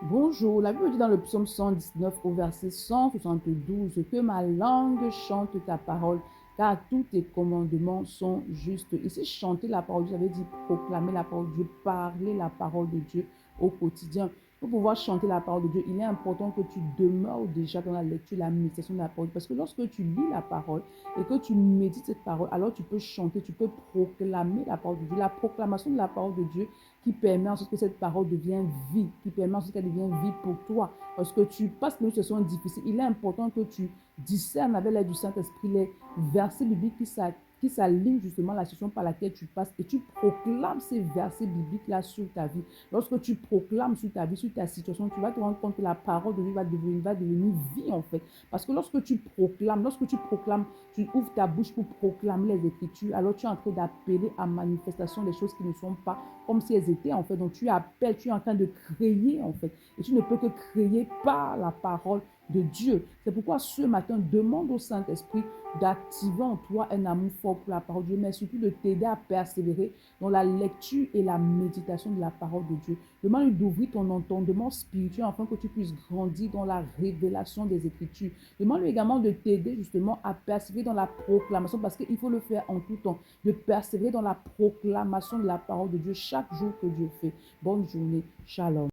Bonjour, la Bible dit dans le psaume 119 au verset 172 que ma langue chante ta parole, car tous tes commandements sont justes. Ici, chanter la parole de Dieu, j'avais dit proclamer la parole de Dieu, parler la parole de Dieu au quotidien. Pour pouvoir chanter la parole de Dieu, il est important que tu demeures déjà dans la lecture, la méditation de la parole. Parce que lorsque tu lis la parole et que tu médites cette parole, alors tu peux chanter, tu peux proclamer la parole de Dieu. La proclamation de la parole de Dieu qui permet ensuite que cette parole devienne vie, qui permet ensuite qu'elle devienne vie pour toi. Parce que tu passes une situation difficile, il est important que tu discernes avec l'aide du Saint-Esprit les versets bibliques qui s'alignent justement à la situation par laquelle tu passes et tu proclames ces versets bibliques-là sur ta vie. Lorsque tu proclames sur ta vie, sur ta situation, tu vas te rendre compte que la parole de Dieu va devenir vie en fait. Parce que lorsque tu proclames, tu ouvres ta bouche pour proclamer les Écritures, alors tu es en train d'appeler à manifestation les choses qui ne sont pas comme si elles étaient en fait. Donc tu appelles, tu es en train de créer en fait. Et tu ne peux que créer par la parole de Dieu. C'est pourquoi ce matin, demande au Saint-Esprit d'activer en toi un amour fort pour la parole de Dieu, mais surtout de t'aider à persévérer dans la lecture et la méditation de la parole de Dieu. Demande-lui d'ouvrir ton entendement spirituel afin que tu puisses grandir dans la révélation des Écritures. Demande-lui également de t'aider justement à persévérer dans la proclamation parce qu'il faut le faire en tout temps, de persévérer dans la proclamation de la parole de Dieu chaque jour que Dieu fait. Bonne journée. Shalom.